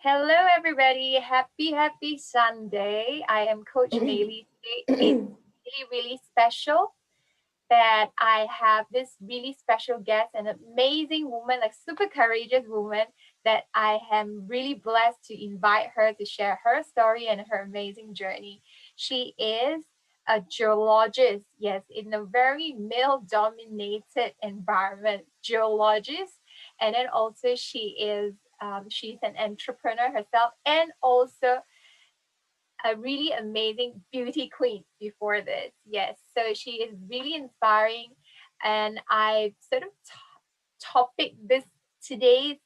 Hello, everybody. Happy Sunday. I am Coach Maylee today. It's really special that I have this really special guest, an amazing woman, like super courageous woman that I am really blessed to invite her to share her story and her amazing journey. She is a geologist, yes, in a very male-dominated environment, geologist, and then also she's an entrepreneur herself, and also a really amazing beauty queen before this. Yes, so she is really inspiring, and I sort of topic this today's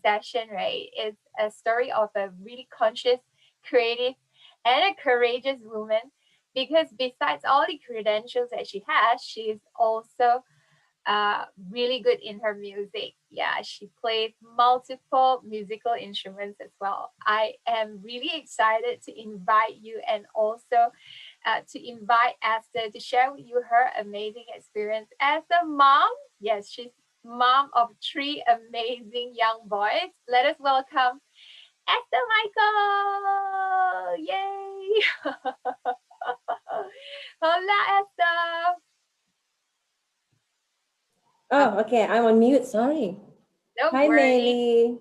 session, right, is a story of a really conscious, creative, and a courageous woman. Because besides all the credentials that she has, she's also really good in her music. Yeah, she plays multiple musical instruments as well. I am really excited to invite you and also to invite Esther to share with you her amazing experience as a mom. Yes, she's mom of three amazing young boys. Let us welcome Esther Michael. Yay! Hola, Esther. Oh, okay. I'm on mute. Sorry. Don't Hi, worry. Mary.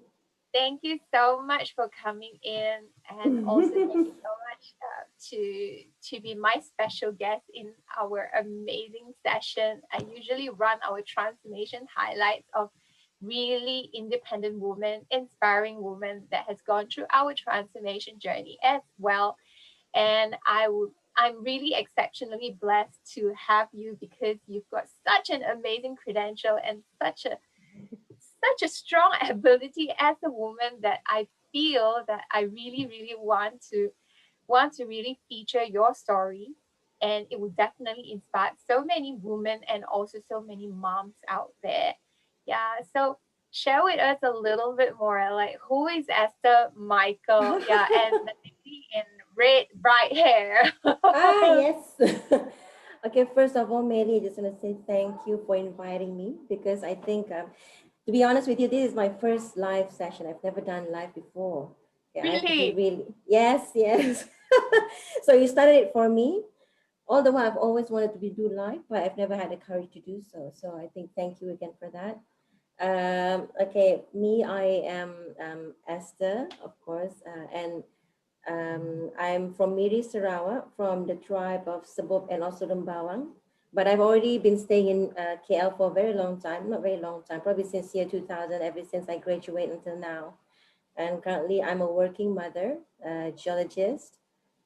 Thank you so much for coming in, and also thank you so much to be my special guest in our amazing session. I usually run our transformation highlights of really independent women, inspiring women that has gone through our transformation journey as well. And I'm really exceptionally blessed to have you because you've got such an amazing credential and such a strong ability as a woman that I feel that I really want to really feature your story, and it will definitely inspire so many women and also so many moms out there. Yeah, so share with us a little bit more, like who is Esther Michael? Yeah, and the lady in red bright hair. Yes. Okay, first of all, Mary, I just want to say thank you for inviting me because I think, to be honest with you, this is my first live session. I've never done live before. Yeah, I have to be Really. really, yes, yes. So you started it for me. Although I've always wanted to be do live, but I've never had the courage to do so. So I think thank you again for that. Okay, me, I am Esther, of course, and I'm from Miri, Sarawak, from the tribe of Sabop and also Lembawang. But I've already been staying in KL for a very long time, not very long time, probably since year 2000, ever since I graduated until now. And currently I'm a working mother, geologist,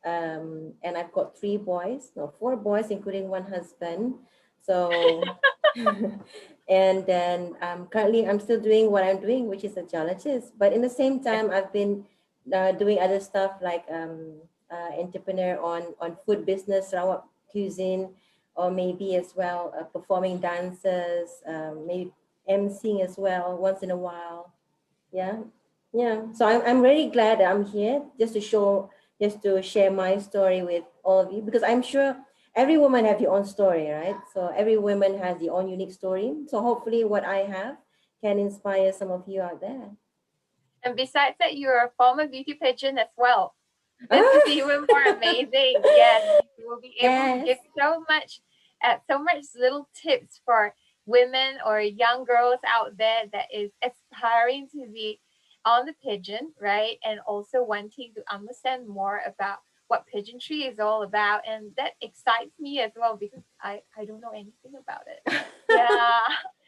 and I've got three boys, no, four boys, including one husband. So, and then currently I'm still doing what I'm doing, which is a geologist. But in the same time, I've been doing other stuff like entrepreneur on food business, Sarawak Cuisine, or maybe as well performing dances, maybe emceeing as well once in a while. Yeah, yeah. So I'm really glad that I'm here just to share my story with all of you because I'm sure every woman have your own story, right? So every woman has their own unique story. So hopefully what I have can inspire some of you out there. And besides that, you're a former beauty pageant as well. This is Ah, even more amazing. Yes, you will be able to give yes. so much little tips for women or young girls out there that is aspiring to be on the pigeon, right? And also wanting to understand more about what pigeonry is all about. And that excites me as well because I don't know anything about it. Yeah.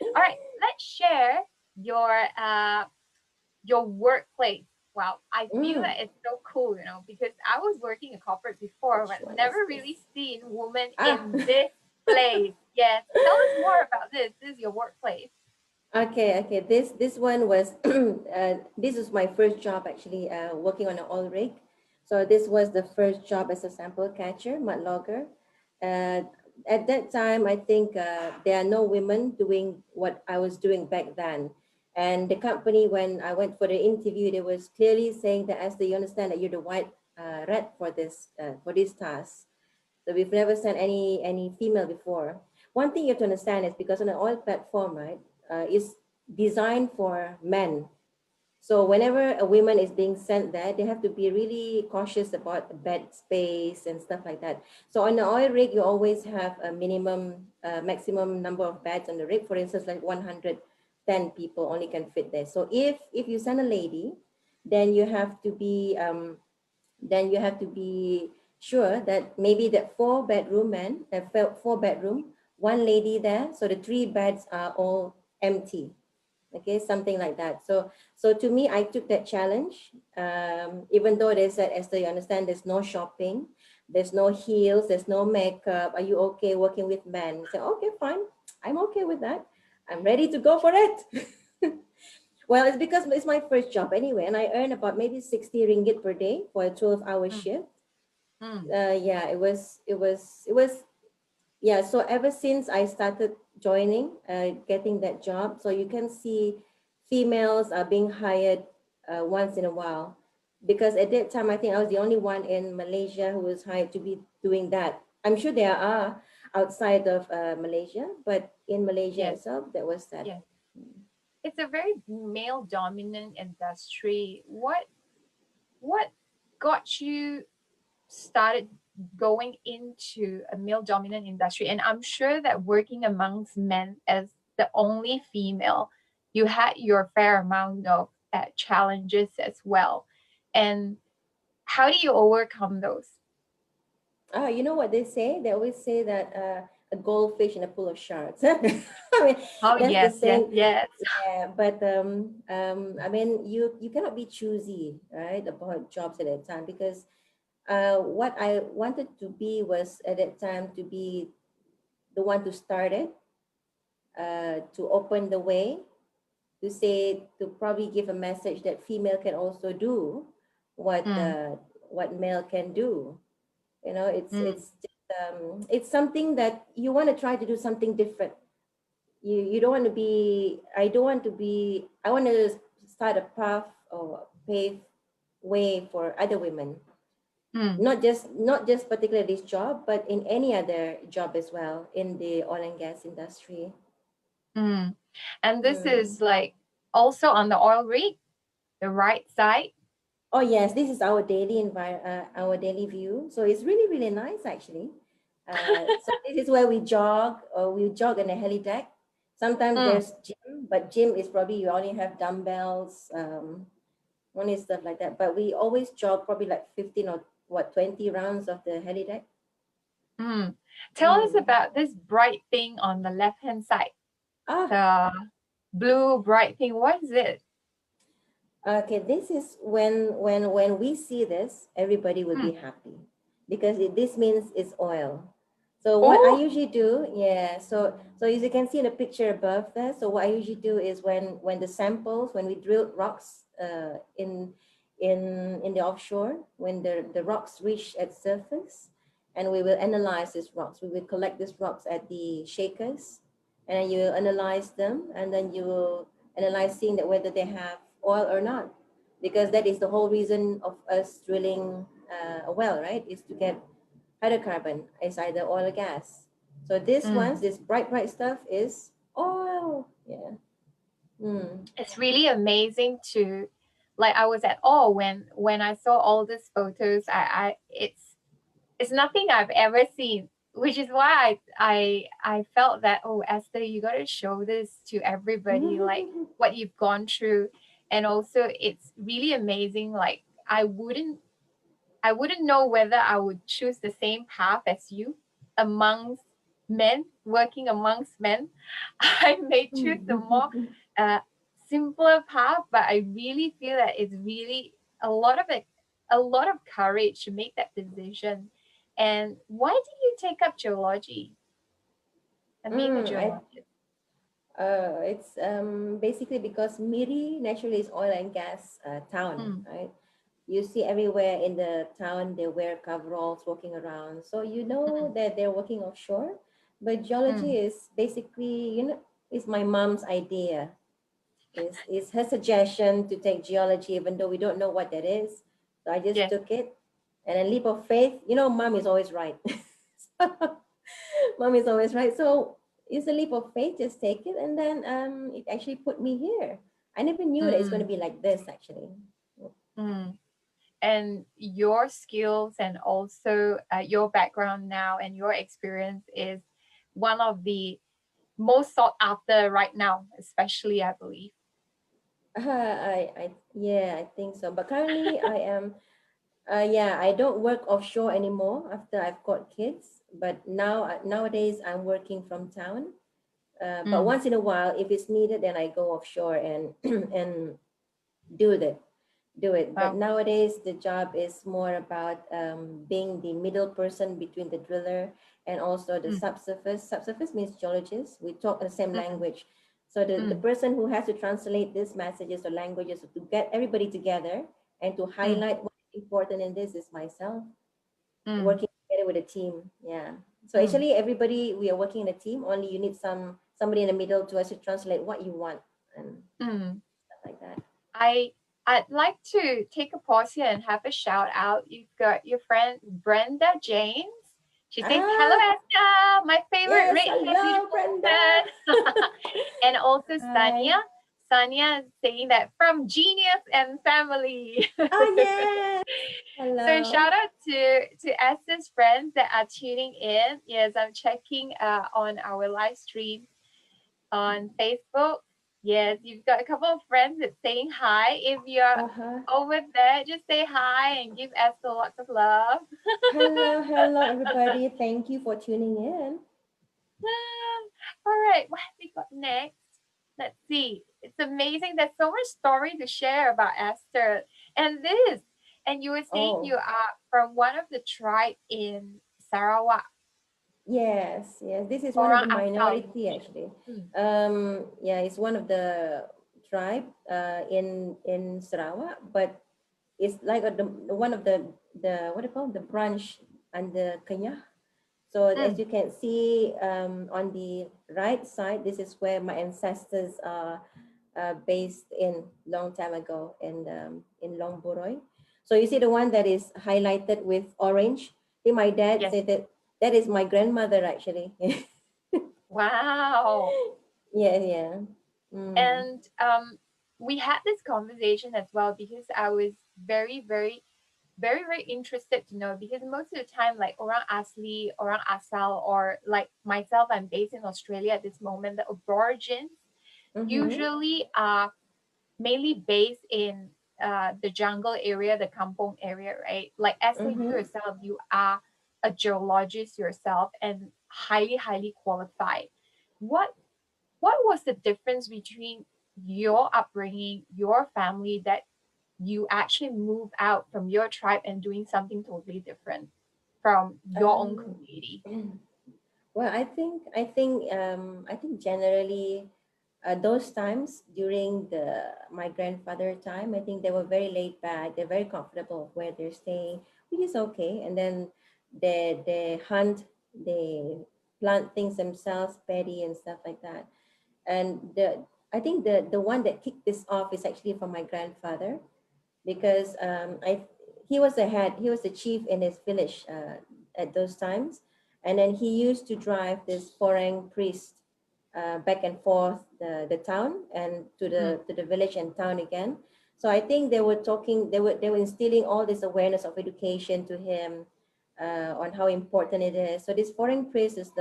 All right, let's share your uh your workplace. Wow, I feel Mm, that it's so cool, because I was working in corporate before, which but one is never this? really seen women Ah. in this place. Yes, tell us more about this. This is your workplace. Okay, okay. This one was this was my first job actually working on an oil rig. So this was the first job as a sample catcher, mud logger. Uh, at that time, I think there are no women doing what I was doing back then. And the company, when I went for the interview, they was clearly saying that, as you understand that you're the white rat for this task. So we've never sent any female before. One thing you have to understand is because on an oil platform, right, is designed for men. So whenever a woman is being sent there, they have to be really cautious about bed space and stuff like that. So on the oil rig, you always have a maximum number of beds on the rig. For instance, like 110 people only can fit there. So if you send a lady, then you have to be sure that maybe that four bedroom, one lady there, so the three beds are all empty. Okay, something like that. So to me, I took that challenge. Even though they said, Esther, you understand, there's no shopping, there's no heels, there's no makeup. Are you okay working with men? I said, okay, fine. I'm okay with that. I'm ready to go for it. Well, it's because it's my first job anyway, and I earn about maybe 60 ringgit per day for a 12-hour mm, shift. mm. Yeah, it was yeah. So ever since I started joining, getting that job, so you can see females are being hired once in a while, because at that time I think I was the only one in Malaysia who was hired to be doing that. I'm sure there are outside of Malaysia, but in Malaysia Yes, itself, that was that. yes. It's a very male dominant industry. What got you started going into a male dominant industry? And I'm sure that working amongst men as the only female, you had your fair amount of challenges as well. And how do you overcome those? You know what they say? They always say that a goldfish in a pool of sharks. I mean, Oh, that's the yes, yes, saying. yes. Yeah, but I mean, you cannot be choosy, right, about jobs at that time, because what I wanted to be was at that time to be the one to start it, to open the way, to probably give a message that female can also do Mm, what male can do. You know, mm, it's something that you want to try to do something different. You don't want to be I don't want to be I want to start a path or pave way for other women, mm, not just particularly this job, but in any other job as well in the oil and gas industry. mm. And this Mm. is like also on the oil rig, the right side. Oh yes, this is our daily view. So it's really really nice actually. So this is where we jog, or we jog on a heli deck. Sometimes Mm, there's gym, but gym is probably you only have dumbbells, only stuff like that. But we always jog probably like 15 or 20 rounds of the heli deck. mm. Tell us Mm. about this bright thing on the left hand side. Ah, The blue bright thing. What is it? okay, this is when we see this, everybody will Mm. be happy, because this means it's oil. So what I Oh, usually do, yeah. So as you can see in the picture above there, so what I usually do is when we drill rocks in the offshore, when the rocks reach at surface, and we will analyze these rocks. We will collect these rocks at the shakers, and then you will analyze them, and then you will analyze seeing that whether they have oil or not, because that is the whole reason of us drilling a well, right? Is to get hydrocarbon, is either oil or gas. So mm. this bright stuff is oil. Yeah. Mm. It's really amazing to, like, I was at awe when I saw all these photos. I it's nothing I've ever seen, which is why I felt that, oh, Esther, you got to show this to everybody, like what you've gone through. And also it's really amazing. Like I wouldn't know whether I would choose the same path as you amongst men, working amongst men. I may choose the more uh, simpler path, but I really feel that it's really a lot of it, a lot of courage to make that decision. And why did you take up geology and being a I geologist? It's basically because Miri naturally is oil and gas town, Mm, right? You see everywhere in the town they wear coveralls walking around, so you know mm, that they're working offshore. But geology mm. is basically, is my mom's idea. Is her suggestion to take geology, even though we don't know what that is. So I just Yes. took it, and a leap of faith. Mom is always right. Mom is always right. So it's a leap of faith. Just take it, and then it actually put me here. I never knew that it's going to Mm, be like this actually. mm. And your skills and also your background now and your experience is one of the most sought after right now, especially I believe. Yeah, I think so. But currently, I am. Yeah, I don't work offshore anymore after I've got kids. But nowadays, I'm working from town. But Mm, once in a while, if it's needed, then I go offshore and and do that do it. But wow. nowadays, the job is more about being the middle person between the driller and also the Mm, subsurface. Subsurface means geologist. We talk the same mm, language. So the mm, person who has to translate these messages or languages to get everybody together and to mm, highlight what's important in this is myself, mm, working together with a team. Yeah. So mm, actually, everybody, we are working in a team. Only you need somebody in the middle to actually translate what you want and mm. stuff like that. I I'd like to take a pause here and have a shout out. You've got your friend Brenda James. She says, "Hello Ah, Esther, my favorite yes. red-haired Hello, beautiful Brenda. woman." And also Hi. Sanya. Sanya is saying that from Genius and Family. Oh, yes. So Hello. shout out to Esther's friends that are tuning in. Yes, I'm checking on our live stream on Facebook. Yes, you've got a couple of friends that's saying hi. If you're Uh-huh. over there, just say hi and give Esther lots of love. Hello, hello, everybody. Thank you for tuning in. All right, what have we got next? Let's see. It's amazing. There's so much story to share about Esther. And this, and you were saying you Oh, are from one of the tribe in Sarawak, yes, yes. This is one of the orang asal you minority mentioned. actually. Hmm. Yeah, it's one of the tribe in Sarawak, but it's like one of the what do you call it? The branch and the Kenya. So as Mm, you can see on the right side, this is where my ancestors are based in long time ago in Long Boroi. So you see the one that is highlighted with orange. I think my dad yes. said that that is my grandmother actually. Wow. Yeah, yeah. Mm. And we had this conversation as well because I was very, very, very, very interested to know because most of the time, like orang asli, orang asal, or like myself, I'm based in Australia at this moment. The aborigines Mm-hmm. usually are mainly based in the jungle area, the kampong area, right? Like Esther, you Mm-hmm. yourself, you are a geologist yourself and highly, highly qualified. What what was the difference between your upbringing, your family, that you actually move out from your tribe and doing something totally different from your own Um, community? well, I think generally those times during the my grandfather time, I think they were very laid back. They're very comfortable where they're staying, which is okay. And then they hunt, they plant things themselves, paddy and stuff like that. And I think the one that kicked this off is actually from my grandfather because I he was the head, he was the chief in his village at those times, and then he used to drive this foreign priest back and forth the town and Mm, to the village and town again. So I think they were talking, they were instilling all this awareness of education to him on how important it is. So this foreign priest is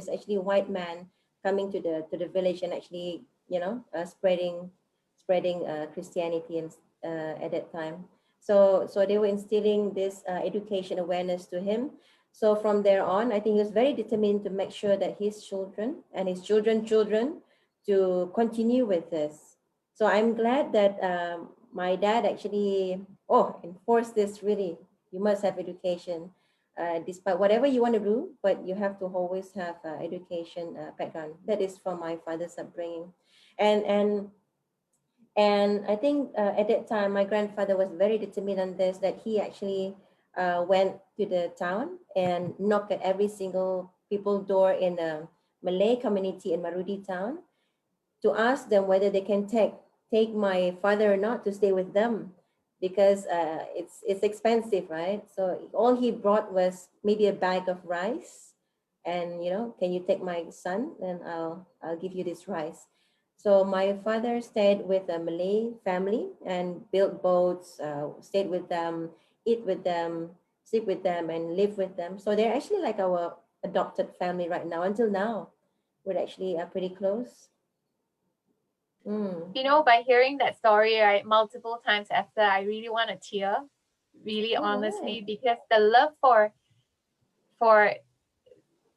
actually a white man coming to the village and actually spreading Christianity and at that time. So they were instilling this education awareness to him. So from there on, I think he was very determined to make sure that his children and his children to continue with this. So I'm glad that my dad actually enforced this really. You must have education, despite whatever you want to do, but you have to always have education background. That is from my father's upbringing, and and and I think at that time, my grandfather was very determined on this, that he actually went to the town and knocked at every single people door in the Malay community in Marudi town to ask them whether they can take my father or not to stay with them because it's expensive, right? So all he brought was maybe a bag of rice, and can you take my son? Then I'll give you this rice. So my father stayed with a Malay family and built boats, stayed with them, eat with them, sleep with them, and live with them. So they're actually like our adopted family right now. Until now, we're actually pretty close. Mm. You know, by hearing that story, right, multiple times after, I really want to tear, really All right. honestly, because the love for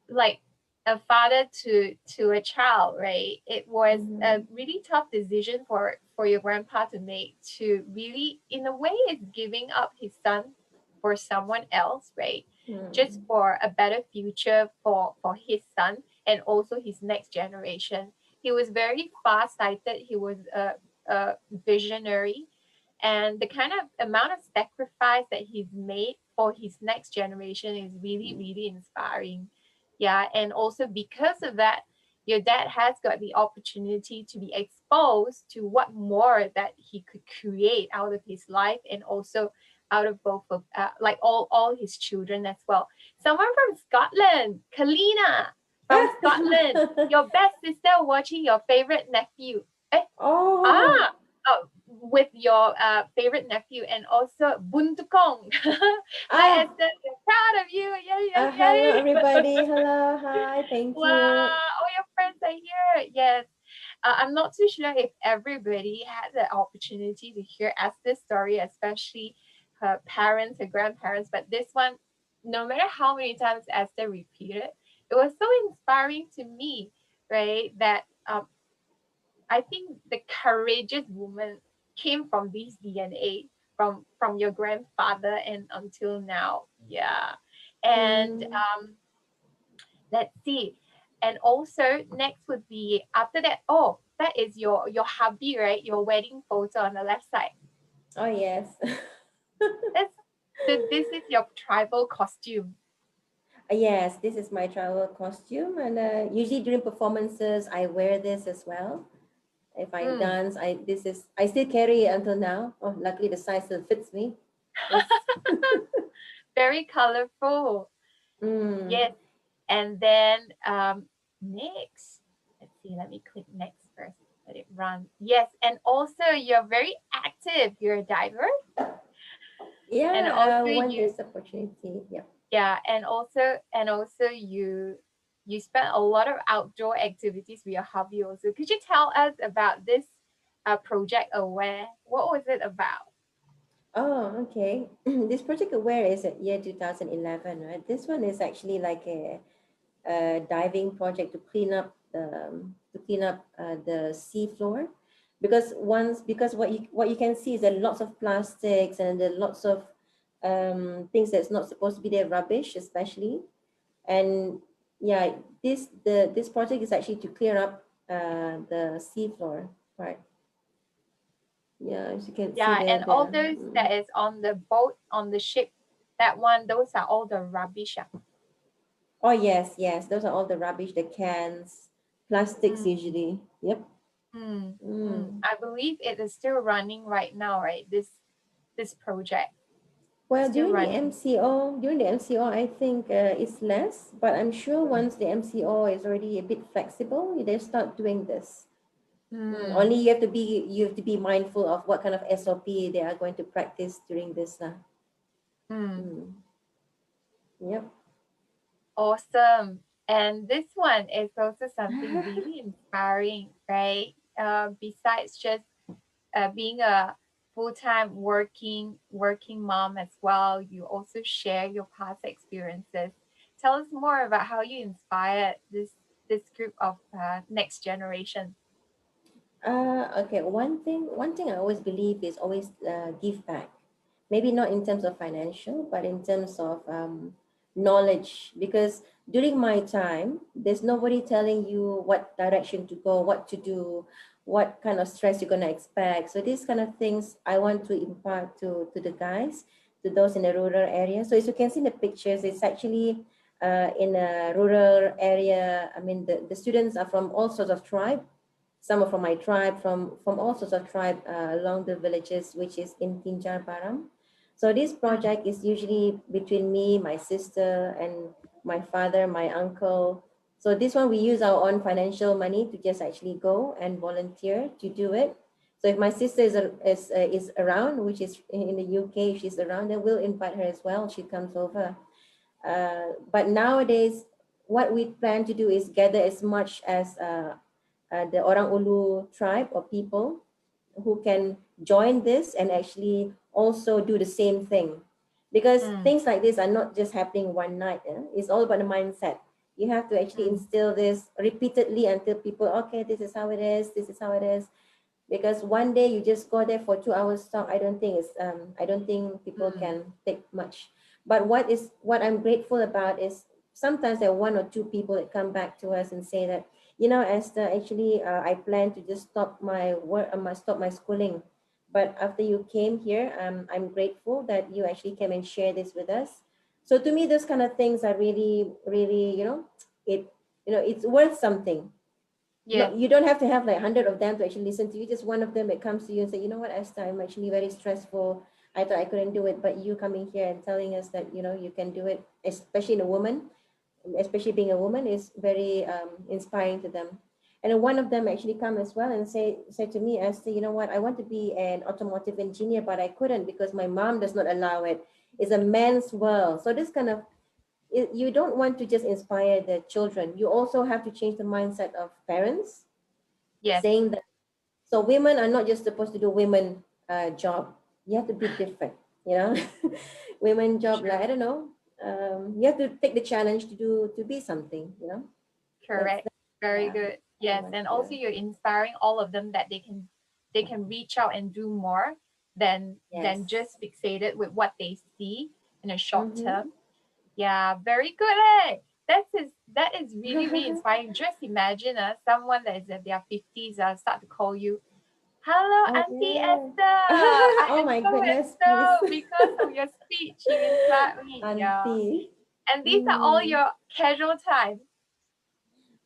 like a father to a child, right? It was a Mm-hmm. really tough decision for your grandpa to make, to really, in a way, is giving up his son for someone else, right? Just Mm. for a better future for his son and also his next generation. He was very far-sighted. He was a visionary, and the kind of amount of sacrifice that he's made for his next generation is really, really inspiring. Yeah, and also because of that, your dad has got the opportunity to be exposed to what more that he could create out of his life, and also out of both of like all his children as well. Someone from Scotland, Kalina from Scotland, your best sister watching your favorite nephew. Eh, Oh, ah, with your favorite nephew, and also Buntukong. Hi ah, Esther, we're proud of you. Yay, yay, hello yay. everybody. Hello, hi, thank Wow, you. all your friends are here. Yes. I'm not too sure if everybody had the opportunity to hear Esther's story, especially her parents, her grandparents. But this one, no matter how many times Esther repeated, it was so inspiring to me, right? That I think the courageous woman came from this DNA, from your grandfather and until now. Yeah. And Mm. let's see. And also next would be after that. Oh, that is your hubby, right? Your wedding photo on the left side. Oh yes. That's so this is your tribal costume. Yes, this is my travel costume, and usually during performances, I wear this as well. If I Mm. dance, I still carry it until now. Oh, luckily the size still fits me. Yes. Very colorful. Mm. Yes. And then next, let's see, let me click next first. Let it run. Yes, and also you're very active. You're a diver, and Yeah, also when you, there's opportunity. Yeah. yeah, and also you spend a lot of outdoor activities with your hobby also. Could you tell us about this project Aware? What was it about? Oh, okay. This project Aware is at year 2011, right? This one is actually like a diving project to clean up the sea floor, because what you can see is that lots of plastics and there are lots of things that's not supposed to be there, rubbish especially. And yeah, this project is actually to clear up the sea floor part. Yeah, as you can see Yeah, there, and all the those that is on the boat, on the ship, that one, those are all the rubbish. Ah. oh yes, yes, those are all the rubbish, the cans, plastics Mm, usually. Yep. mm. Mm. I believe it is still running right now, right? This project Well, still running. during the MCO, I think it's less, but I'm sure once the MCO is already a bit flexible, they start doing this. Mm, Only you have to be mindful of what kind of SOP they are going to practice during this. mm. Mm. Yep. Awesome. And this one is also something really inspiring, right? Besides just being a full-time working mom as well, you also share your past experiences. Tell us more about how you inspired this group of next generation. Okay. One thing I always believe is always give back. Maybe not in terms of financial, but in terms of knowledge. Because during my time, there's nobody telling you what direction to go, what to do, what kind of stress you're gonna expect. So these kind of things I want to impart to the guys, to those in the rural area. So as you can see in the pictures, it's actually in a rural area. I mean, the students are from all sorts of tribe. Some are from my tribe, from all sorts of tribe along the villages, which is in Tinjar Baram. So this Mm, project is usually between me, my sister, and my father, my uncle. So this one we use our own financial money to just actually go and volunteer to do it. So if my sister is around, which is in the UK, if she's around, then we'll invite her as well. She comes over. But nowadays, what we plan to do is gather as much as the Orang Ulu tribe or people who can join this and actually also do the same thing. Because Mm, things like this are not just happening one night. It's all about the mindset. You have to actually mm, instill this repeatedly until people, okay, this is how it is, this is how it is. Because one day you just go there for 2 hours talk, I don't think people mm, can take much. But what I'm grateful about is sometimes there are one or two people that come back to us and say that, Esther, actually I plan to just stop my work, stop my schooling, but after you came here, I'm grateful that you actually came and share this with us. So to me, those kind of things are really, really, it it's worth something. yes, Not, you don't have to have like 100 of them to actually listen to you. Just one of them that comes to you and say, you know what, Esther, I'm actually very stressful. I thought I couldn't do it, but you coming here and telling us that you can do it, especially in a woman, especially being a woman, is very inspiring to them. And then one of them actually come as well and said to me, Esther, you know what, I want to be an automotive engineer, but I couldn't because my mom does not allow it. It's a man's world. So this kind of you don't want to just inspire the children. You also have to change the mindset of parents, yes, saying that so women are not just supposed to do women job. You have to be different, you know. Women job, like true, I don't know. You have to take the challenge to be something, you know. correct. That's Very yeah, good. very Yes, much, and yeah. also you're inspiring all of them that they can reach out and do more than Yes. just fixated with what they see in a short Mm-hmm. term. Yeah, very good. That is really really inspiring. Just imagine someone that is at their 50s start to call you, "Hello, Oh Auntie yeah. Esther. I Oh am my so and goodness, please. so because of your speech. You inspired me." Yeah, Auntie. and these are all Mm. your casual time.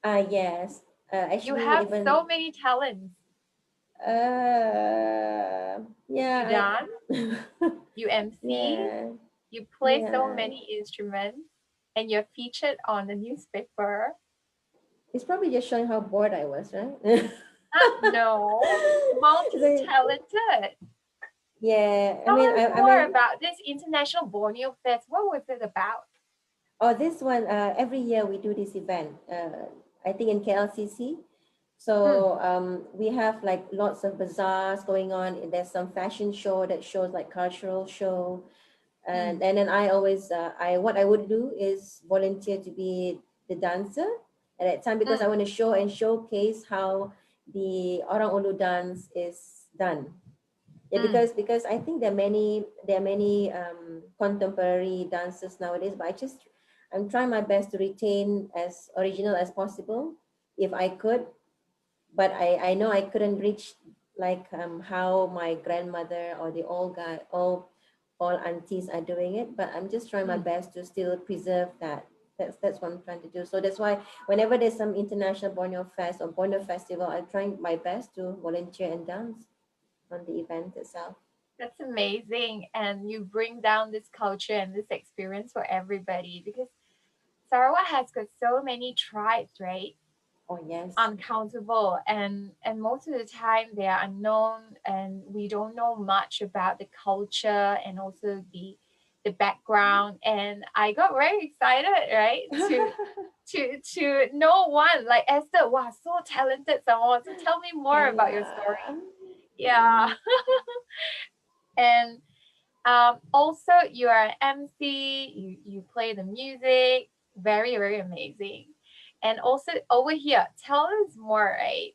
Yes. You Actually, have even so many talents. yeah, You dance, I you MC, yeah, you play so yeah. many instruments, and you're featured on the newspaper. It's probably just showing how bored I was, right? No, So, multi-talented. yeah, I Tell mean, us I more mean, about this International Borneo Fest. What was it about? oh, this one, every year we do this event. I think in KLCC. Hmm. So we have like lots of bazaars going on. And there's some fashion show that shows like cultural show. Hmm. And then I always, what I would do is volunteer to be the dancer at that time because I Hmm. want to show and showcase how the Orang Ulu dance is done. Yeah, Hmm. because I think there are many contemporary dances nowadays, but I'm trying my best to retain as original as possible if I could. But I know I couldn't reach like how my grandmother or the old guy all aunties are doing it. But I'm just trying my Hmm. best to still preserve that. That's what I'm trying to do. So that's why whenever there's some international Borneo Fest or Borneo Festival, I'm trying my best to volunteer and dance on the event itself. That's amazing. And you bring down this culture and this experience for everybody because Sarawak has got so many tribes, right? Oh yes. Uncountable, and most of the time they are unknown, and we don't know much about the culture and also the background. And I got very excited, right, to know one like Esther. Wow, so talented someone. So tell me more about your story. Yeah. Yeah. And also you are an MC, you play the music, very very amazing. And also over here, tell us more, right,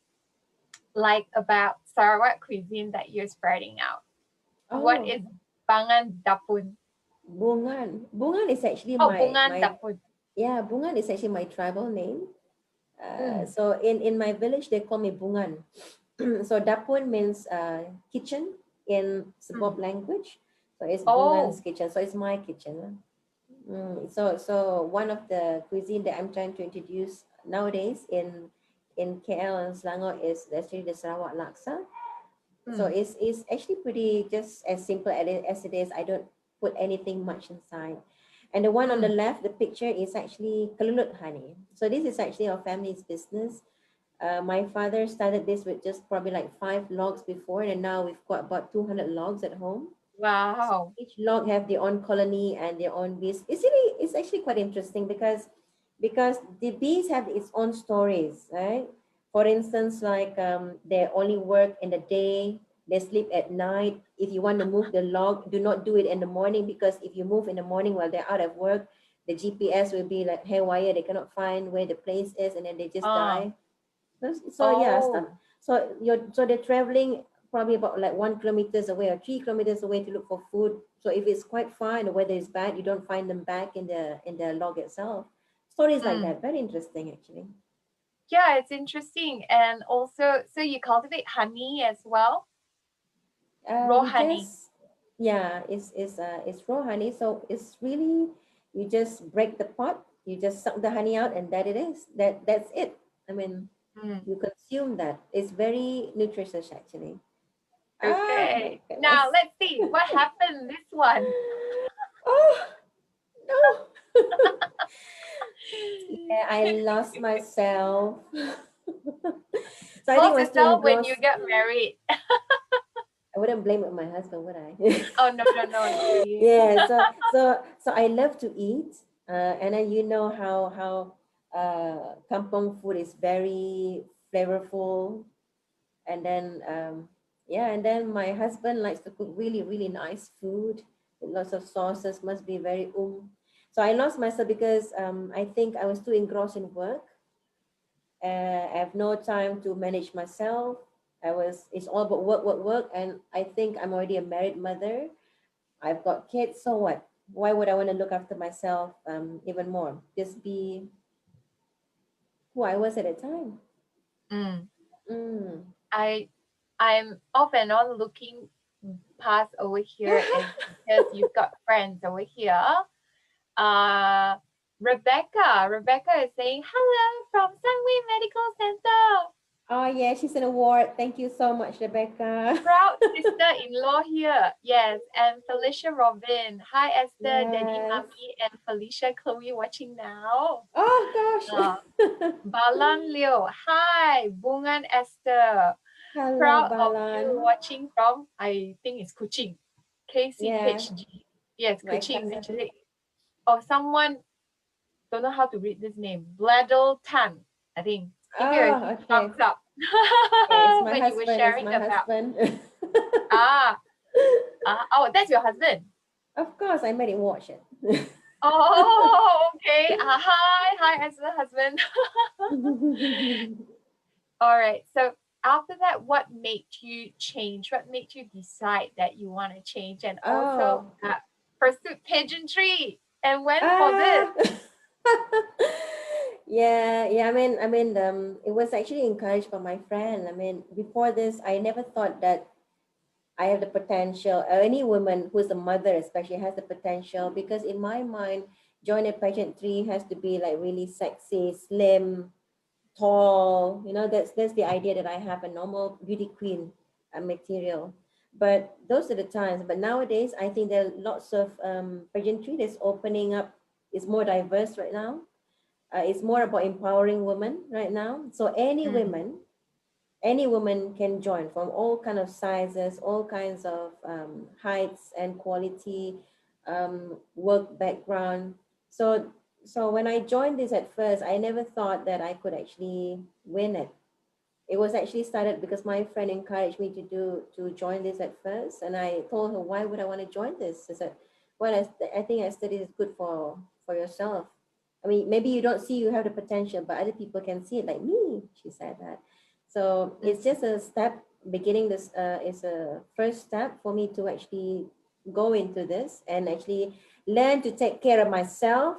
like about Sarawak cuisine that you're spreading out. What Oh, is Bungan Dapun? Bungan. Bungan is actually Oh, my Bungan my Dapun. yeah, Bungan is actually my tribal name. Mm, So in my village they call me Bungan. So Dapun means kitchen in mm. Sabop language. So it's Bungan's Oh, kitchen. So it's my kitchen. So one of the cuisine that I'm trying to introduce nowadays in KL and Selangor is actually the Sarawak laksa. So mm, it's actually pretty just as simple as it is. I don't put anything much inside. And the one on the Mm. left, the picture is actually kalulut honey. So this is actually our family's business. My father started this with just probably like 5 logs before, and now we've got about 200 logs at home. So Wow. each log have their own colony and their own bees. It's actually quite interesting because the bees have its own stories, right? For instance, like they only work in the day, they sleep at night. If you want to move the log, do not do it in the morning, because if you move in the morning while they're out of work, the GPS will be like haywire. They cannot find where the place is, and then they just Uh, die. So yeah, stuff. oh. So they're traveling probably about like 1 kilometers away or 3 kilometers away to look for food. So if it's quite far and the weather is bad, you don't find them back in the log itself. Stories like Mm. that, very interesting actually. Yeah, it's interesting. And also, so you cultivate honey as well? Raw We honey. just Yeah, it's raw honey, so it's really, you just break the pot, you just suck the honey out, and that it is. That's it. I mean, Mm. you consume that. It's very nutritious actually. Ah, my Okay. Now goodness. let's see what happened this one. Oh no. Yeah, I lost myself. So I think Lost I was too yourself when you engrossed. get married. I wouldn't blame it on my husband, would I? Oh no, no, no, not you. Yeah, so I love to eat, and then you know how kampong food is very flavorful, and then yeah, and then my husband likes to cook really really nice food with lots of sauces. Must be very So I lost myself because I think I was too engrossed in work. I have no time to manage myself. It's all about work, work, work. And I think I'm already a married mother. I've got kids. So what? Why would I want to look after myself even more? Just be who I was at the time. Mm. Mm. I I'm off and on looking past over here, and because you've got friends over here. Uh Rebecca is saying hello from Sunway Medical Center. Oh, yeah, she's an award. Thank you so much, Rebecca. Proud sister-in-law here. Yes, and Felicia Robin. Hi Esther, Daddy, Yes. Mommy, and Felicia Chloe watching now. Oh, gosh. Uh, Balan Leo. Hi, Bungan Esther. Hello, Proud of you Balan. watching from, I think it's Kuching. Yeah, KCHG. Yes, my Kuching. cousin. Then she said, oh, someone, don't know how to read this name. Bladel Tan, I think. Give you a Oh, huge okay. thumbs up Okay, it's my when you were husband. It's sharing my about. husband. Ah, oh, that's your husband. Of course, I made him watch it. Oh, okay. Hi, as the husband. All right. So after that, what made you change? What made you decide that you want to change and also Oh, pursue pageantry and went for this? ah. Yeah. It was actually encouraged by my friend. I mean, before this, I never thought that I have the potential. Any woman who's a mother, especially, has the potential, because in my mind, joining a pageantry has to be like really sexy, slim, tall. That's the idea that I have, a normal beauty queen material. But those are the times. But nowadays, I think there are lots of pageantry that's opening up. It's more diverse right now. It's more about empowering women right now. So Mm, any woman can join, from all kind of sizes, all kinds of heights and quality, work background. So so when I joined this at first, I never thought that I could actually win it. It was actually started because my friend encouraged me to join this at first, and I told her, why would I want to join this? She said, well, I think I studied is good for yourself. I mean, maybe you don't see you have the potential, but other people can see it, like me. She said that. So it's mm, just a step. Beginning this is a first step for me to actually go into this and actually learn to take care of myself,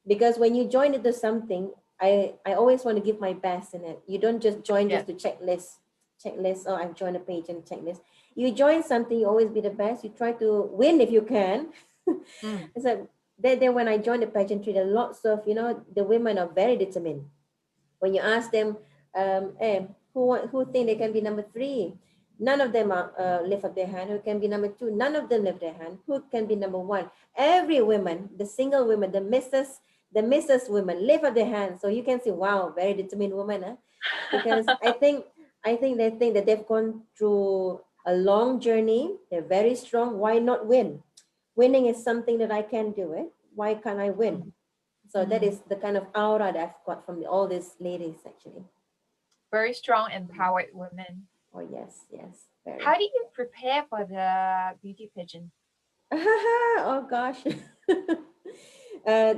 because when you join into something, I always want to give my best in it. You don't just join yeah. just to checklist. Oh, I've joined a page and checklist. You join something, you always be the best. You try to win if you can. Mm, So then when I joined the pageantry, there are lots of, the women are very determined. When you ask them, who think they can be number three? None of them are lift up their hand. Who can be number two? None of them lift their hand. Who can be number one? Every woman, the single women, the Mrs. women lift up their hand. So you can see, wow, very determined woman, huh? Because I think they think that they've gone through a long journey. They're very strong. Why not win? Winning is something that I can do it. Why can't I win? So that Mm. is the kind of aura that I've got from all these ladies actually. Very strong, empowered women. Oh yes, yes, very. How do you prepare for the beauty pageant? Oh gosh.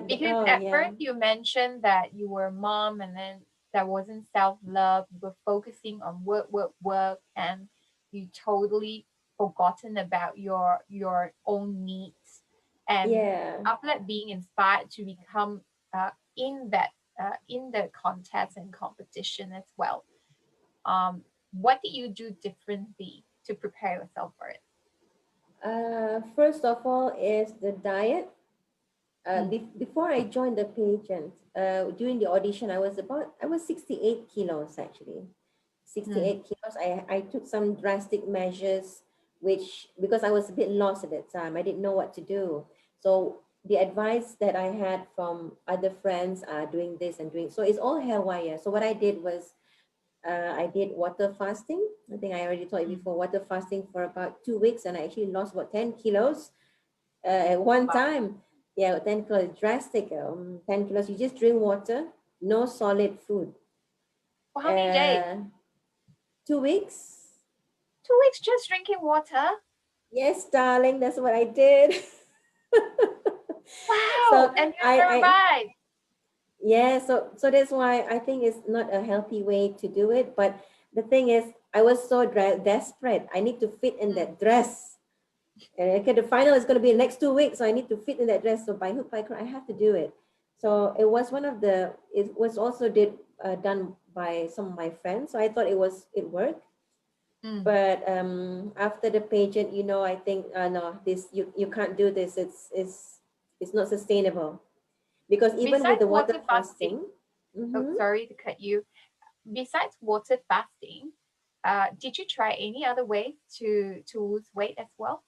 Because Oh at yeah. first you mentioned that you were a mom and then that wasn't self-love. You were focusing on work, work, work, and you totally forgotten about your own needs. And Yeah. after that, being inspired to become in that in the contest and competition as well. What did you do differently to prepare yourself for it? First of all is the diet. Mm, Before I joined the pageant, during the audition, I was 68 kilos actually. mm, 68 kilos. I took some drastic measures, which because I was a bit lost at that time, I didn't know what to do. So the advice that I had from other friends are doing this and doing so it's all haywire. So what I did was I did water fasting. I think I already told you mm. before, water fasting for about 2 weeks, and I actually lost about 10 kilos at one Wow. time. Yeah, 10 kilos, drastic. 10 kilos. You just drink water, no solid food. For how many days? Uh, 2 weeks. 2 weeks just drinking water? Yes, darling, that's what I did. Wow, So and you I survived. yeah, so that's why I think it's not a healthy way to do it. But the thing is, I was so desperate. I need to fit in Mm, that dress. And okay, the final is going to be the next 2 weeks, so I need to fit in that dress. So by hook by crook, I have to do it. So it was one of the. It was also done by some of my friends. So I thought it worked. mm. But after the pageant, I think no, this you can't do this. It's not sustainable because even with Besides the water water fasting, fasting. oh, Mm-hmm. sorry to cut you. Besides water fasting, did you try any other way to lose weight as well?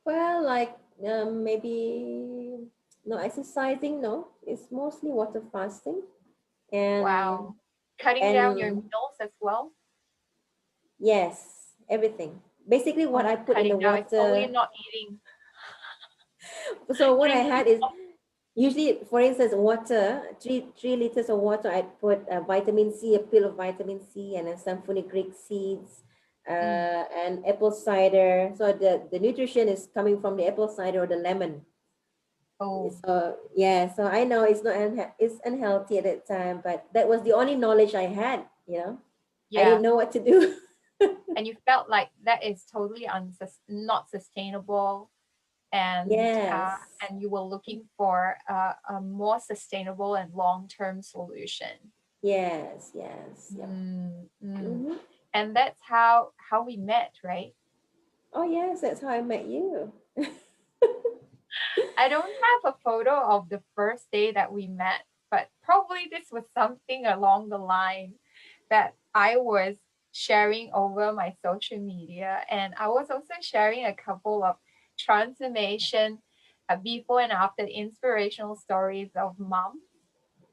Well, like maybe no exercising. No, it's mostly water fasting and Wow. Cutting down your and meals as well? yes, everything. Basically, Oh, what I not put in the cutting down, it's only water. not eating, So what I drinking. had is usually, for instance, water. Three liters of water. I put vitamin C, a pill of vitamin C, and then some fenugreek seeds, Mm. and apple cider. So the nutrition is coming from the apple cider or the lemon. Oh, So yeah, so I know it's not it's unhealthy at that time, but that was the only knowledge I had. I yeah. didn't know what to do. And you felt like that is totally not sustainable, Yes, and you were looking for a more sustainable and long-term solution. yes, yes, yeah. Mm, mm. Hmm. And that's how we met, right? Oh yes, that's how I met you. I don't have a photo of the first day that we met, but probably this was something along the line that I was sharing over my social media. And I was also sharing a couple of transformation before and after inspirational stories of mom.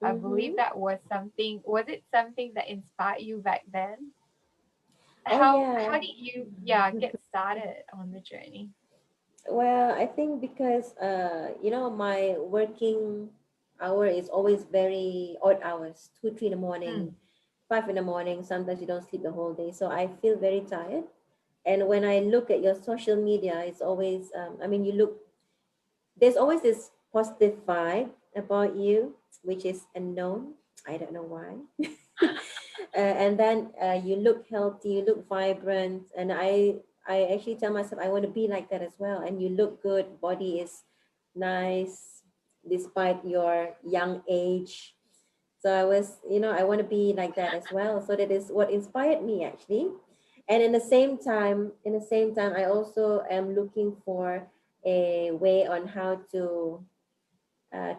I believe Mm-hmm. was it something that inspired you back then? Oh How yeah. did you get started on the journey? Well, I think because my working hour is always very odd hours, 2, 3 in the morning, Mm, 5 in the morning. Sometimes you don't sleep the whole day, so I feel very tired. And when I look at your social media, it's always you look. There's always this positive vibe about you, which is unknown. I don't know why. And then you look healthy, you look vibrant, and I actually tell myself I want to be like that as well. And you look good, body is nice despite your young age. So I want to be like that as well. So that is what inspired me actually. And in the same time, I also am looking for a way on how to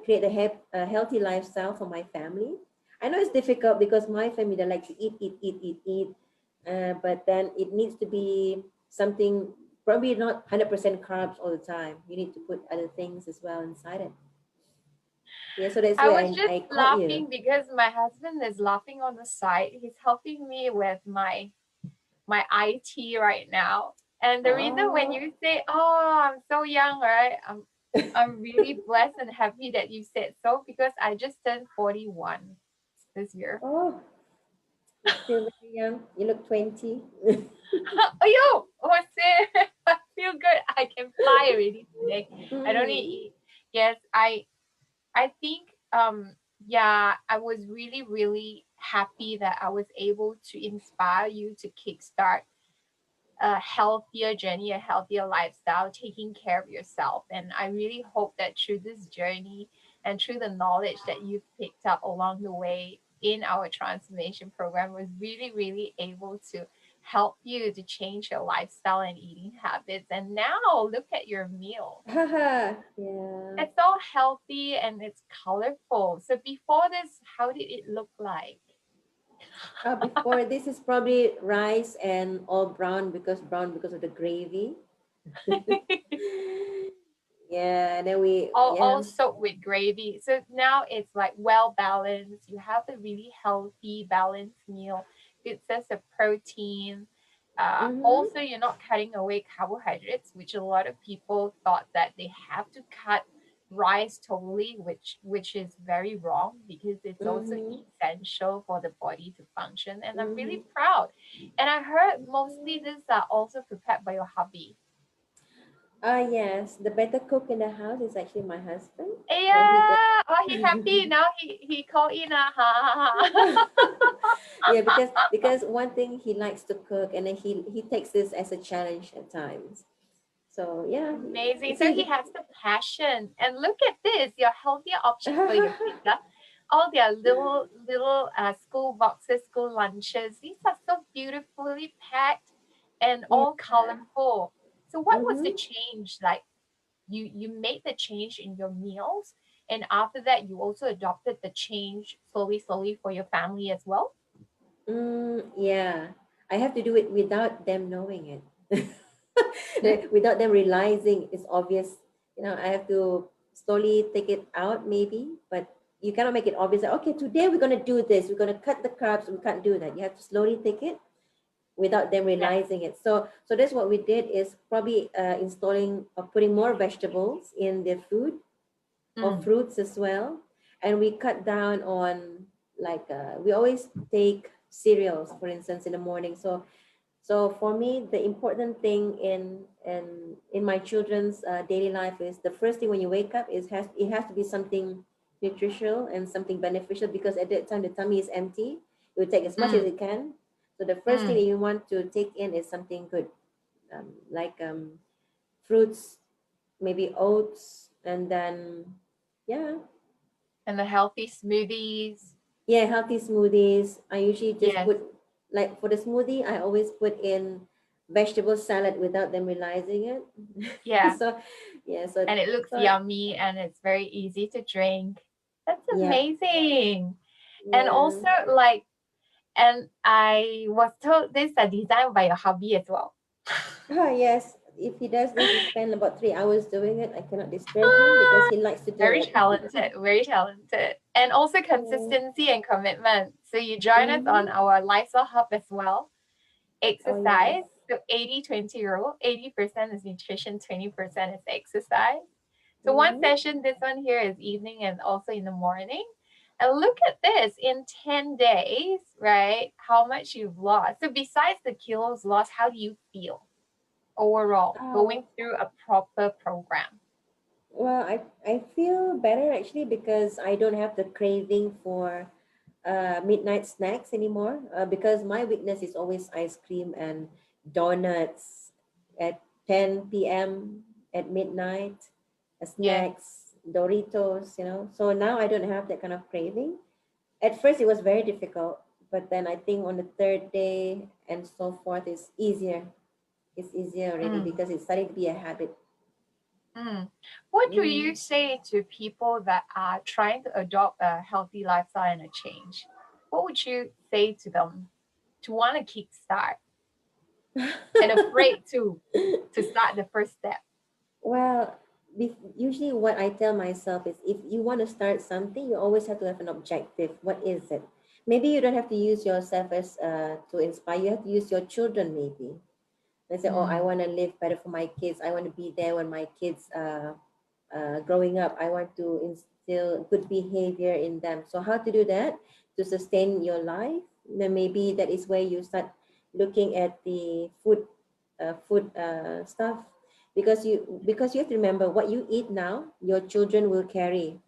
create a healthy lifestyle for my family. I know it's difficult because my family they like to eat, eat, eat, eat, eat. but then it needs to be something, probably not 100% carbs all the time. You need to put other things as well inside it. Yeah, so that's I where was just I caught you. laughing because my husband is laughing on the side. He's helping me with my IT right now. And the reason when Oh, you say, "Oh, I'm so young," right? I'm really blessed and happy that you said so because I just turned 41 this year. oh, you're still very young. You look 20. Oh yo, what's it? I feel good. I can fly already today. I don't need to Mm. eat. Yes, I think yeah, I was really really happy that I was able to inspire you to kickstart a healthier journey, a healthier lifestyle, taking care of yourself. And I really hope that through this journey and through the knowledge that you've picked up along the way in our transformation program was really, really able to help you to change your lifestyle and eating habits. And now look at your meal. Haha, yeah. It's all healthy and it's colorful. So before this, how did it look like? Before this is probably rice and all brown because of the gravy. Yeah, and then all soaked with gravy. So now it's like well balanced. You have a really healthy, balanced meal. Good sense of protein. Mm-hmm. Also, you're not cutting away carbohydrates, which a lot of people thought that they have to cut rice totally, which is very wrong because it's also Mm-hmm. essential for the body to function. And I'm Mm-hmm. really proud. And I heard mostly these are also prepared by your hubby. Yes, the better cook in the house is actually my husband. So he does. Yeah. Oh, he happy now. He called in. Yeah, because one thing he likes to cook, and then he takes this as a challenge at times. So yeah, Amazing. it's So he easy. has the passion. And look at this, your healthier options for your kids. All their little school boxes, school lunches. These are so beautifully packed and Yeah. all colorful. So what was the Mm-hmm. change like? You made the change in your meals, and after that you also adopted the change slowly for your family as well. Yeah, I have to do it without them knowing it. Without them realizing it's obvious. I have to slowly take it out maybe, but you cannot make it obvious. Like, okay, today we're gonna do this. We're gonna cut the carbs. We can't do that. You have to slowly take it without them Yes. realizing it. So that's what we did is probably installing or putting more vegetables in their food or Mm, fruits as well. And we cut down on, like, we always take cereals, for instance, in the morning. So for me, the important thing in my children's daily life is the first thing when you wake up it has to be something nutritional and something beneficial, because at that time the tummy is empty. You take as much as mm, it can. So the first thing mm. that you want to take in is something good, like fruits, maybe oats, and then yeah, And the healthy smoothies. yeah, healthy smoothies. I usually just Yes. put, like, for the smoothie, I always put in vegetable salad without them realizing it. Yeah. So, yeah, so, And it looks so yummy and it's very easy to drink. That's yeah, amazing. And yeah. also like and I was told these are designed by your hubby as well. Yes. If he does this, he spend about 3 hours doing it. I cannot disturb him because he likes to do Very it. talented, very talented. And also Yeah. consistency and commitment. So you join us on Mm-hmm. our lifestyle hub as well. Oh yes. Exercise. So 80-20 rule. 80% is nutrition, 20% is exercise. So one Mm-hmm. session, this one here is evening and also in the morning. And look at this in 10 days, right? How much you've lost. So besides the kilos lost, how do you feel overall going Oh. through a proper program? Well, I feel better actually because I don't have the craving for midnight snacks anymore, because my weakness is always ice cream and donuts at 10 p.m. at midnight, Yes. snacks, Doritos, So now I don't have that kind of craving. At first, it was very difficult, but then I think on the third day and so forth, it's easier. It's easier already Mm, because it's starting to be a habit. mm. What do you Mm. say to people that are trying to adopt a healthy lifestyle and a change? What would you say to them want to kickstart and afraid to start the first step? Well, usually what I tell myself is if you want to start something, you always have to have an objective. What is it? Maybe you don't have to use yourself as to inspire. You have to use your children maybe. They say, oh, I Mm, want to live better for my kids. I want to be there when my kids growing up. I want to instill good behavior in them. So how to do that to sustain your life? Then maybe that is where you start looking at the food stuff, because you have to remember what you eat now, your children will carry,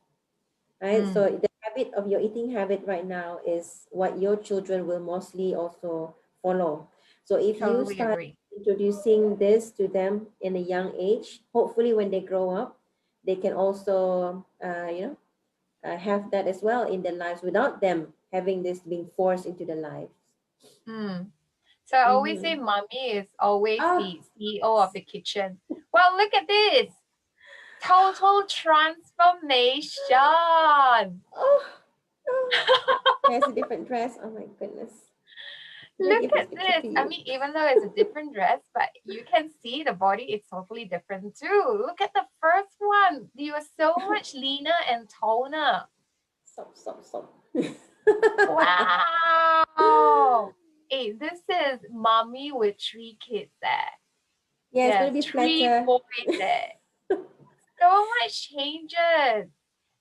right? So mm, the habit of your eating habit right now is what your children will mostly also follow. So if you totally start agree. introducing this to them in a young age, hopefully when they grow up, they can also have that as well in their lives without them having this being forced into their lives. Mm. So I always say Mm-hmm. mommy is always Oh, the CEO of the kitchen. Well, look at this. Total transformation. oh, oh. There's a different dress. Oh my goodness. Should I Look give this at picture this. to I you? mean, even though it's a different dress, but you can see the body is totally different too. Look at the first one. You are so much leaner and toner. Stop, stop, stop. Wow. Hey, this is mommy with 3 kids there. Yeah, it's gonna Yes, be 3 flatter. boys there. So much changes.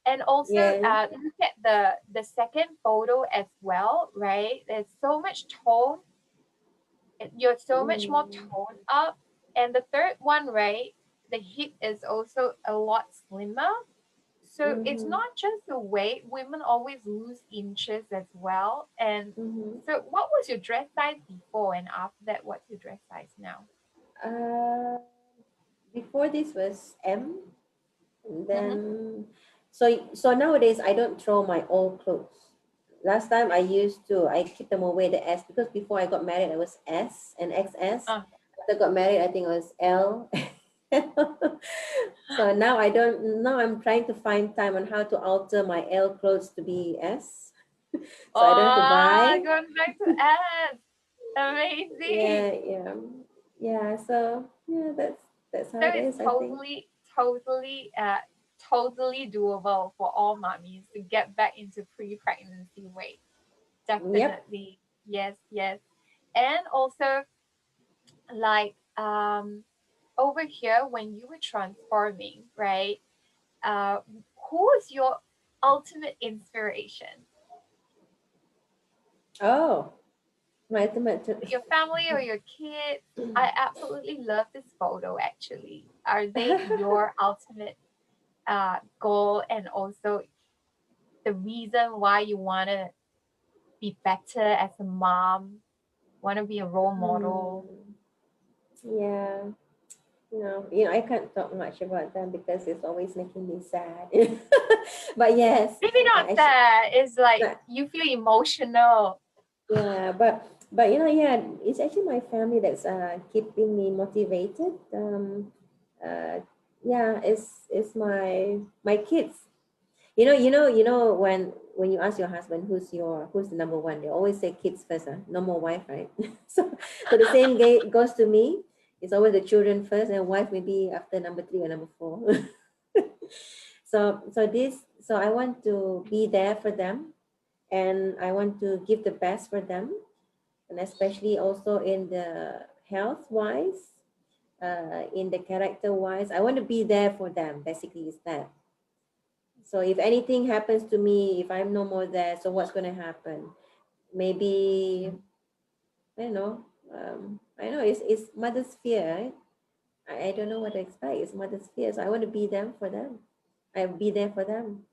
And also Yeah. look at the second photo as well, right? There's so much tone. You're so much more Mm, toned up. And the third one, right? The hip is also a lot slimmer. So it's mm-hmm, not just the weight. Women always lose inches as well. And mm-hmm. so what was your dress size before, and after that, what's your dress size now? Uh, Before this was M, and Mm-hmm. then so nowadays I don't throw my old clothes. Last time I keep them away the S, because before I got married I was S and XS. Uh, After I got married I think I was L. So now I don't now I'm trying to find time on how to alter my L clothes to be S. So I don't have to oh, buy. going back to S. Amazing. Yeah, yeah. Yeah, so yeah, that's how So it it's is, I think. totally doable for all mommies to get back into pre-pregnancy weight. Yep. Definitely. Yes, yes. And also like over here when you were transforming, right? Uh who's your ultimate inspiration? Oh, my ultimate. Your family or your kids? I absolutely love this photo actually. Are they your ultimate goal and also the reason why you want to be better as a mom, want to be a role model? Hmm. Yeah. No, I can't talk much about them because it's always making me sad. But yes, Maybe not I should. that. It's like But you feel emotional. yeah, but yeah, it's actually my family that's keeping me motivated. Uh, yeah, it's my kids. When you ask your husband who's the number one, they always say kids first, no more wife, right? So the same goes to me. It's always the children first, and wife maybe after number three or number four. So I want to be there for them, and I want to give the best for them, and especially also in the health wise, in the character wise. I want to be there for them. Basically, is that. So if anything happens to me, if I'm no more there, so what's going to happen? Maybe, I don't know. I know it's mother's fear, right? I don't know what to expect. It's mother's fear. So I want to be them for them. I'll be there for them.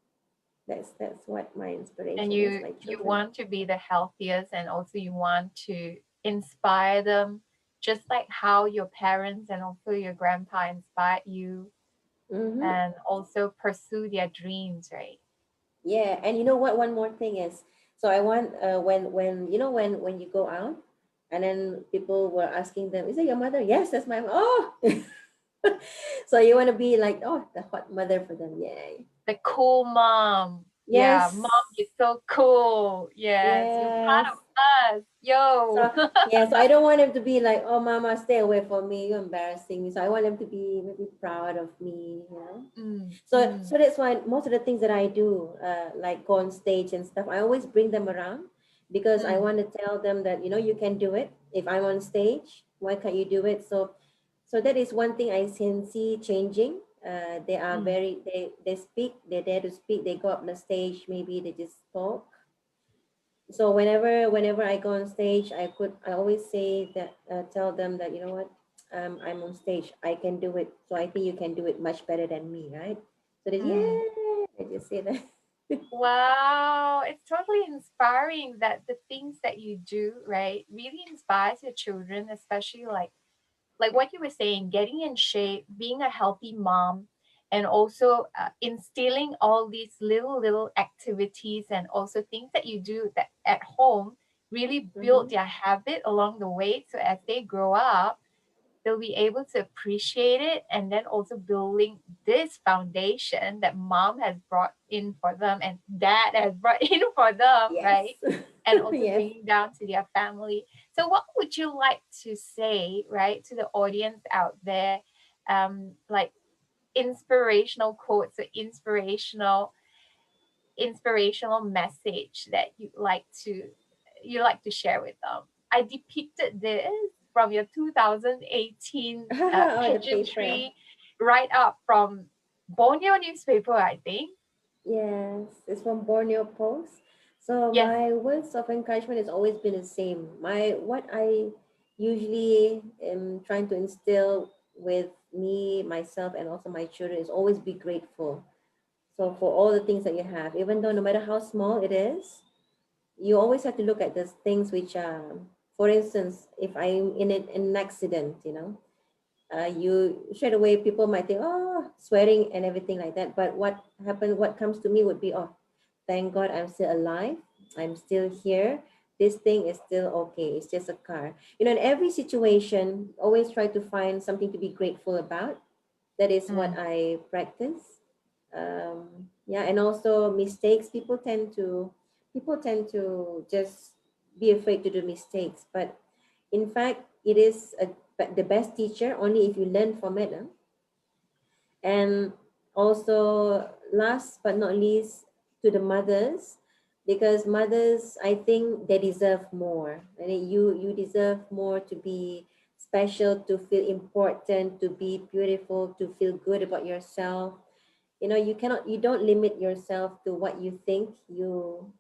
That's what my And inspiration is, you my you children. want to be the healthiest and also you want to inspire them just like how your parents and also your grandpa inspired you Mm-hmm. and also pursue their dreams, right? Yeah, and you know what? One more thing is, so I want when when you go out, and then people were asking them, "Is that your mother?" Yes, that's my. Oh, so you want to be like, oh, the hot mother for them. Yay. The cool mom. Yeah, mom, Yes. you're so cool. Yes, you're part Yes. of us. Yo. So yeah, so I don't want him to be like, oh mama, stay away from me, you're embarrassing me. So I want him to be maybe proud of me. Mm, So mm, that's why most of the things that I do, like go on stage and stuff, I always bring them around because I mm, want to tell them that you can do it. If I'm on stage, why can't you do it? So that is one thing I can see changing. They are mm, they speak, they dare to speak, they go up on the stage, maybe they just talk. So whenever I go on stage, I always say that, tell them that, you know what, I'm on stage, I can do it, so I think you can do it much better than me, right? So they, mm. yeah, I just say that. Wow, it's totally inspiring that the things that you do, right, really inspires your children, especially like what you were saying, getting in shape, being a healthy mom, and also instilling all these little activities and also things that you do that at home really build Mm-hmm. their habit along the way. So as they grow up, they'll be able to appreciate it, and then also building this foundation that mom has brought in for them and dad has brought in for them, Yes. right? And also Yes. bringing down to their family. So what would you like to say, right, to the audience out there, like inspirational quotes or inspirational message that you like to share with them? I depicted this from your 2018 Oh, the paper. pageantry right up from Borneo newspaper, I think. Yes, it's from Borneo Post. So Yes. my words of encouragement has always been the same. What I usually am trying to instill with me, myself, and also my children is always be grateful. So for all the things that you have, even though no matter how small it is, you always have to look at those things which are, for instance, if I'm in an accident, you straight away people might think, oh, swearing and everything like that. But what comes to me would be, oh, thank God I'm still alive. I'm still here. This thing is still okay. It's just a car. In every situation, always try to find something to be grateful about. That is what Mm, I practice. Yeah, and also mistakes. People tend to just be afraid to do mistakes, but in fact, it is the best teacher only if you learn from it. Huh? And also, last but not least, to the mothers, because mothers, I think they deserve more. I think you deserve more to be special, to feel important, to be beautiful, to feel good about yourself. You don't limit yourself to what you think you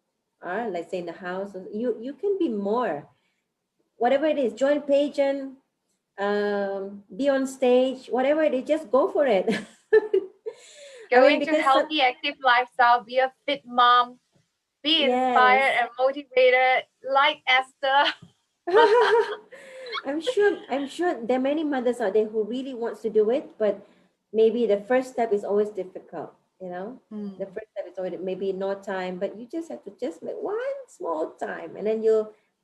are. Let's say in the house, you can be more. Whatever it is, join pageant, be on stage, whatever it is, just go for it. I go mean, into because healthy active lifestyle, be a fit mom, be inspired yes, and motivated like Esther. I'm sure there are many mothers out there who really wants to do it, but maybe the first step is always difficult. The Mm, first step is always maybe no time, but you just have to just make one small time, and then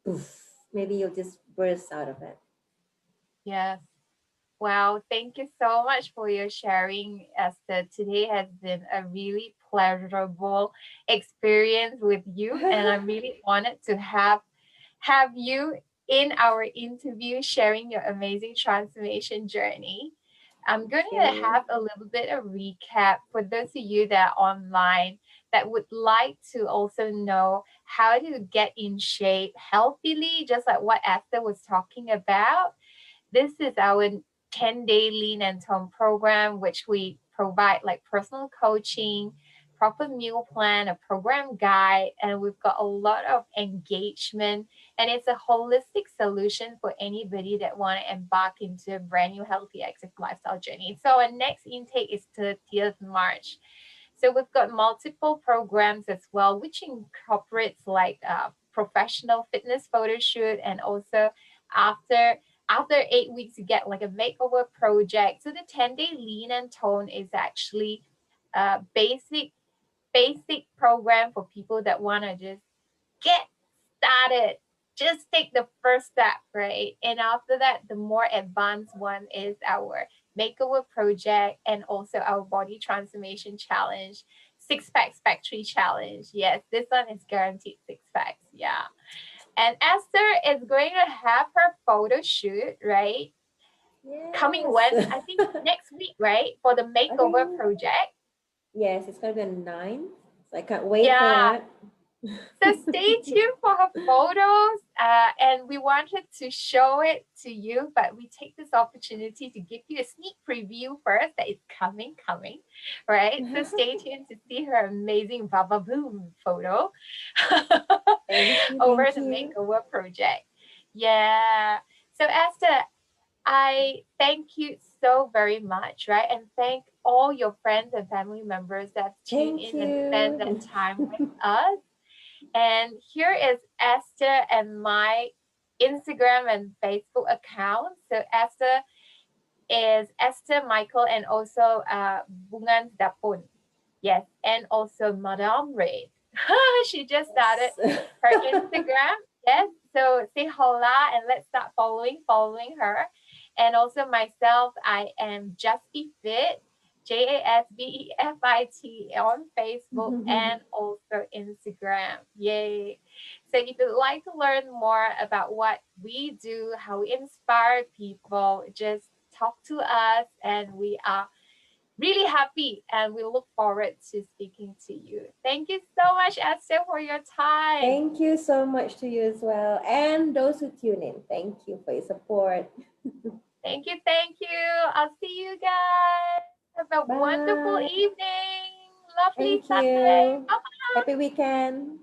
poof, maybe you'll just burst out of it. yes. Wow, thank you so much for your sharing, Esther. Today has been a really pleasurable experience with you, and I'm really honored to have you in our interview sharing your amazing transformation journey. I'm going Thank to you. have a little bit of recap for those of you that are online that would like to also know how to get in shape healthily, just like what Esther was talking about. This is our 10-day lean and tone program, which we provide like personal coaching, proper meal plan, a program guide, and we've got a lot of engagement. And it's a holistic solution for anybody that want to embark into a brand new healthy active lifestyle journey. So our next intake is 30th March. So we've got multiple programs as well, which incorporates like professional fitness photo shoot, and also after after 8 weeks you get like a makeover project. So the 10-day lean and tone is actually a basic program for people that want to just get started. Just take the first step, right? And after that, the more advanced one is our makeover project and also our body transformation challenge. Six Packs Factory Challenge. Yes, this one is guaranteed six packs. Yeah. And Esther is going to have her photo shoot, right? Coming Yes. when? I think next week, right? For the I makeover think project. yes, it's gonna be on 9. So I can't wait for Yeah. that. So stay tuned for her photos. And we wanted to show it to you, but we take this opportunity to give you a sneak preview first that it's coming, right? So stay tuned to see her amazing Baba Boom photo over Thank the you. makeover project. Yeah. So Esther, I thank you so very much, right? And thank all your friends and family members that tune Thank in and spend that you. time with us. And here is Esther and my Instagram and Facebook account. So Esther is Esther Michael and also Bungan Dapun. Yes, and also Madame Red. She just started Yes. her Instagram. Yes, so say hola and let's start following her. And also myself, I am Justy Fit, JASBEFIT on Facebook and also Instagram. Yay. So if you'd like to learn more about what we do, how we inspire people, just talk to us and we are really happy and we look forward to speaking to you. Thank you so much, Esther, for your time. Thank you so much to you as well. And those who tune in, thank you for your support. Thank you. Thank you. I'll see you guys. Have a wonderful Bye. evening. Lovely Thank Sunday. you. Bye. Happy weekend.